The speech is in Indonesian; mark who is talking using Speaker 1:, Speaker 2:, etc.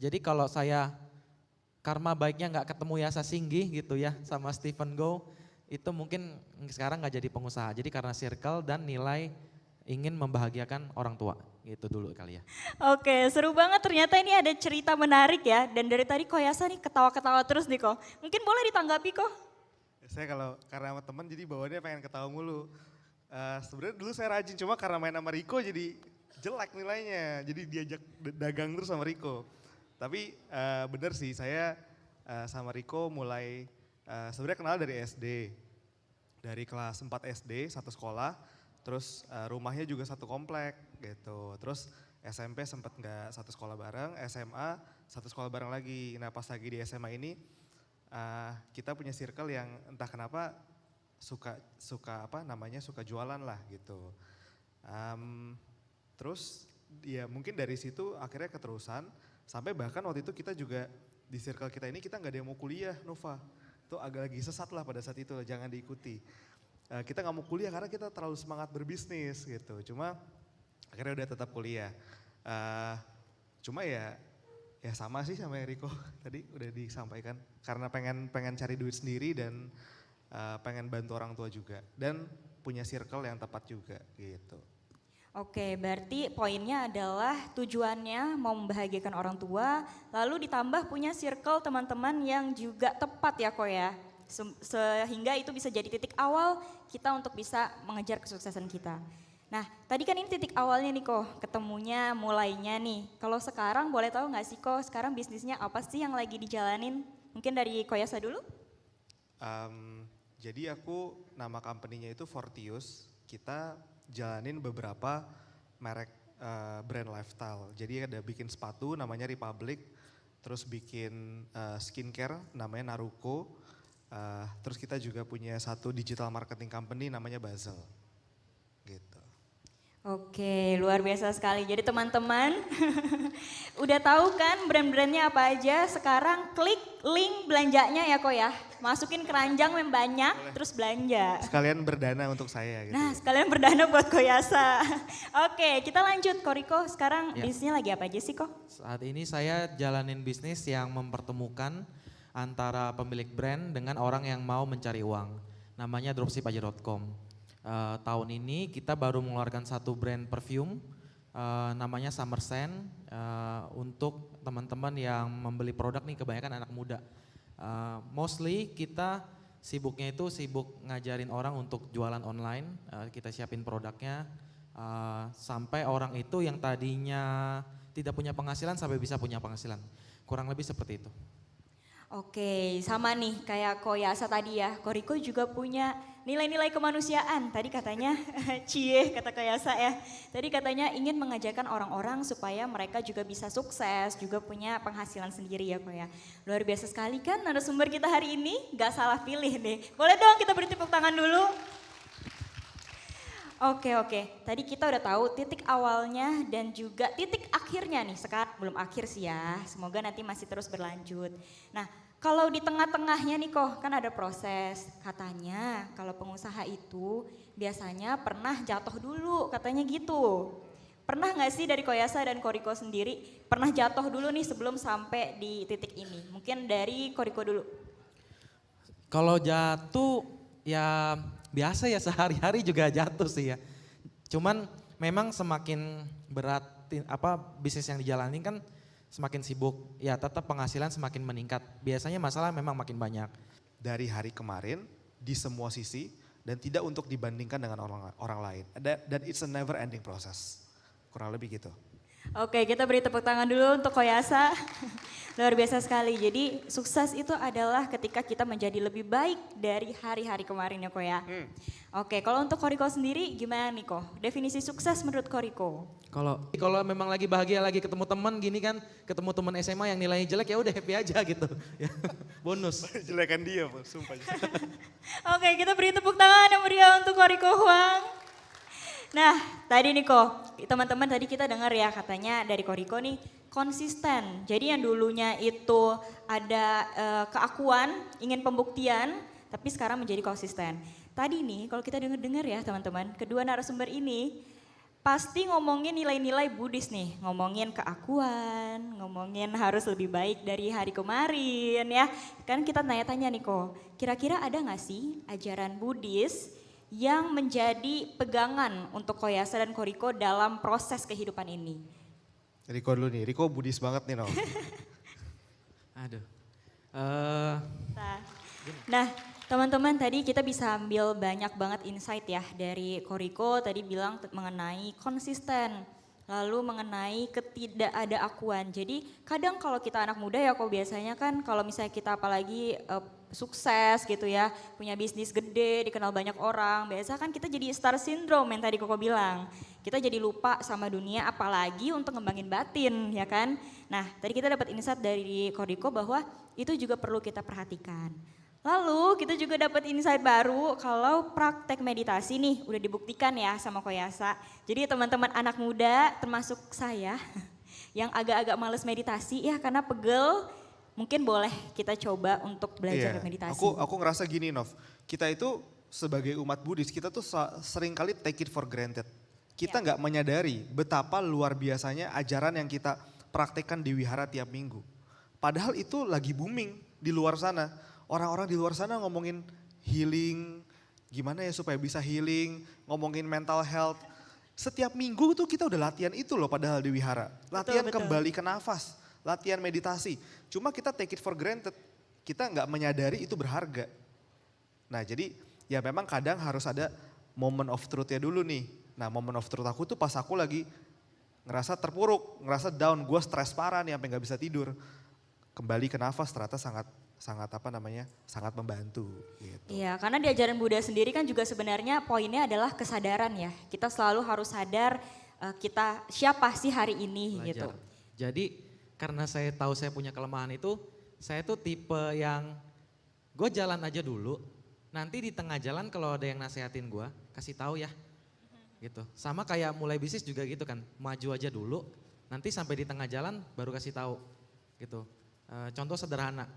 Speaker 1: Jadi kalau saya karma baiknya nggak ketemu Yasa Singgih gitu ya sama Stephen Go, itu mungkin sekarang nggak jadi pengusaha. Jadi karena circle dan nilai ingin membahagiakan orang tua, gitu dulu kali ya.
Speaker 2: Oke, seru banget ternyata ini ada cerita menarik ya. Dan dari tadi Koyasa nih ketawa-ketawa terus nih kok. Mungkin boleh ditanggapi kok.
Speaker 3: Saya kalau karena sama teman jadi bawaannya pengen ketawa mulu. Sebenarnya dulu saya rajin, cuma karena main sama Riko jadi jelek nilainya. Jadi diajak dagang terus sama Riko. Tapi bener sih, saya sama Riko mulai sebenarnya kenal dari SD. Dari kelas 4 SD, satu sekolah. Terus rumahnya juga satu komplek gitu. Terus SMP sempat nggak satu sekolah bareng, SMA satu sekolah bareng lagi. Nah pas lagi di SMA ini kita punya circle yang entah kenapa suka jualan lah gitu. Terus ya mungkin dari situ akhirnya keterusan sampai bahkan waktu itu kita juga di circle kita ini kita nggak ada yang mau kuliah, Nova. Itu agak lagi sesat lah pada saat itu, jangan diikuti. Kita nggak mau kuliah karena kita terlalu semangat berbisnis gitu. Cuma akhirnya udah tetap kuliah. Cuma ya sama sih sama Eriko tadi udah disampaikan. Karena pengen cari duit sendiri dan pengen bantu orang tua juga. Dan punya circle yang tepat juga gitu.
Speaker 2: Oke, berarti poinnya adalah tujuannya mau membahagiakan orang tua, lalu ditambah punya circle teman-teman yang juga tepat ya kok ya. Sehingga itu bisa jadi titik awal kita untuk bisa mengejar kesuksesan kita. Nah tadi kan ini titik awalnya nih kok, ketemunya mulainya nih. Kalau sekarang boleh tahu gak sih kok sekarang bisnisnya apa sih yang lagi dijalanin? Mungkin dari Koyasa dulu?
Speaker 3: Jadi aku nama company-nya itu Fortius, kita jalanin beberapa merek brand lifestyle. Jadi ada bikin sepatu namanya Republic, terus bikin skincare namanya Naruko, terus kita juga punya satu digital marketing company namanya Bazel. Gitu.
Speaker 2: Oke, luar biasa sekali. Jadi teman-teman udah tahu kan brand-brandnya apa aja. Sekarang klik link belanjanya ya kok ya. Masukin keranjang yang banyak terus belanja.
Speaker 3: Sekalian berdana untuk saya gitu.
Speaker 2: Nah sekalian berdana buat Koyasa. Oke kita lanjut Koriko, sekarang
Speaker 1: Ya.
Speaker 2: bisnisnya lagi apa aja sih kok?
Speaker 1: Saat ini saya jalanin bisnis yang mempertemukan antara pemilik brand dengan orang yang mau mencari uang. Namanya dropshipaja.com. Tahun ini kita baru mengeluarkan satu brand perfume namanya Summer Scent untuk teman-teman yang membeli produk nih kebanyakan anak muda. Mostly kita sibuknya itu sibuk ngajarin orang untuk jualan online, kita siapin produknya sampai orang itu yang tadinya tidak punya penghasilan sampai bisa punya penghasilan. Kurang lebih seperti itu.
Speaker 2: Oke, sama nih kayak Koyasa tadi ya, Koriko juga punya nilai-nilai kemanusiaan. Tadi katanya, cie kata Koyasa ya, tadi katanya ingin mengajarkan orang-orang supaya mereka juga bisa sukses, juga punya penghasilan sendiri ya Ko ya. Luar biasa sekali kan narasumber kita hari ini, gak salah pilih deh. Boleh dong kita beri tepuk tangan dulu. Oke, tadi kita udah tahu titik awalnya dan juga titik akhirnya nih. Sekarang belum akhir sih ya, semoga nanti masih terus berlanjut. Nah kalau di tengah-tengahnya nih kok kan ada proses. Katanya kalau pengusaha itu biasanya pernah jatuh dulu katanya gitu. Pernah gak sih dari Koyasa dan Koriko sendiri pernah jatuh dulu nih sebelum sampai di titik ini? Mungkin dari Koriko dulu.
Speaker 1: Kalau jatuh ya biasa ya sehari-hari juga jatuh sih ya. Cuman memang semakin berat bisnis yang dijalani kan semakin sibuk, ya tetap penghasilan semakin meningkat. Biasanya masalah memang makin banyak.
Speaker 3: Dari hari kemarin di semua sisi dan tidak untuk dibandingkan dengan orang lain. Dan it's a never ending process. Kurang lebih gitu.
Speaker 2: Oke, kita beri tepuk tangan dulu untuk Koyasa. Luar biasa sekali. Jadi sukses itu adalah ketika kita menjadi lebih baik dari hari-hari kemarin ya Ko ya. Oke, kalau untuk Koriko sendiri gimana nih Ko? Definisi sukses menurut Koriko?
Speaker 1: Kalau memang lagi bahagia lagi ketemu teman gini kan, ketemu teman SMA yang nilainya jelek ya udah happy aja gitu. Ya, bonus.
Speaker 3: Jelekan dia, sumpah.
Speaker 2: Oke, kita beri tepuk tangan yang meriah untuk Koriko Huang. Nah, tadi nih kok, teman-teman tadi kita dengar ya katanya dari Koriko nih konsisten. Jadi yang dulunya itu ada keakuan, ingin pembuktian, tapi sekarang menjadi konsisten. Tadi nih kalau kita dengar-dengar ya teman-teman, kedua narasumber ini pasti ngomongin nilai-nilai Buddhis nih, ngomongin keakuan, ngomongin harus lebih baik dari hari kemarin ya. Kan kita tanya-tanya nih kok, kira-kira ada gak sih ajaran Buddhis yang menjadi pegangan untuk Koyasa dan Koriko dalam proses kehidupan ini?
Speaker 3: Riko dulu nih, Riko Buddhis banget nih Nov.
Speaker 1: Aduh.
Speaker 2: Nah, teman-teman tadi kita bisa ambil banyak banget insight ya dari Koriko tadi bilang mengenai konsisten, lalu mengenai ketidakadaakuan. Jadi kadang kalau kita anak muda ya kok biasanya kan kalau misalnya kita apalagi sukses gitu ya, punya bisnis gede, dikenal banyak orang, biasa kan kita jadi star syndrome yang tadi Koko bilang. Kita jadi lupa sama dunia apalagi untuk ngembangin batin ya kan. Nah tadi kita dapat insight dari Koriko bahwa itu juga perlu kita perhatikan. Lalu kita juga dapat insight baru kalau praktek meditasi nih udah dibuktikan ya sama Koyasa. Jadi teman-teman anak muda termasuk saya yang agak-agak males meditasi ya karena pegel, mungkin boleh kita coba untuk belajar meditasi.
Speaker 3: Aku ngerasa gini Nov, kita itu sebagai umat Buddhis kita tuh sering kali take it for granted. Kita nggak menyadari betapa luar biasanya ajaran yang kita praktekkan di wihara tiap minggu. Padahal itu lagi booming di luar sana. Orang-orang di luar sana ngomongin healing, gimana ya supaya bisa healing, ngomongin mental health. Setiap minggu tuh kita udah latihan itu loh padahal di wihara. Latihan
Speaker 2: Betul.
Speaker 3: kembali ke nafas, latihan meditasi. Cuma kita take it for granted, kita nggak menyadari itu berharga. Nah jadi ya memang kadang harus ada moment of truth-nya dulu nih. Nah moment of truth aku tuh pas aku lagi ngerasa terpuruk, ngerasa down, gue stres parah nih sampai nggak bisa tidur. Kembali ke nafas ternyata sangat membantu gitu.
Speaker 2: Iya, karena di ajaran Buddha sendiri kan juga sebenarnya poinnya adalah kesadaran ya. Kita selalu harus sadar kita siapa sih hari ini
Speaker 1: Belajar.
Speaker 2: gitu.
Speaker 1: Jadi karena saya tahu saya punya kelemahan itu, saya tuh tipe yang gue jalan aja dulu, nanti di tengah jalan kalau ada yang nasehatin gue, kasih tahu ya. Gitu. Sama kayak mulai bisnis juga gitu kan, maju aja dulu, nanti sampai di tengah jalan baru kasih tahu. Gitu. Contoh sederhana,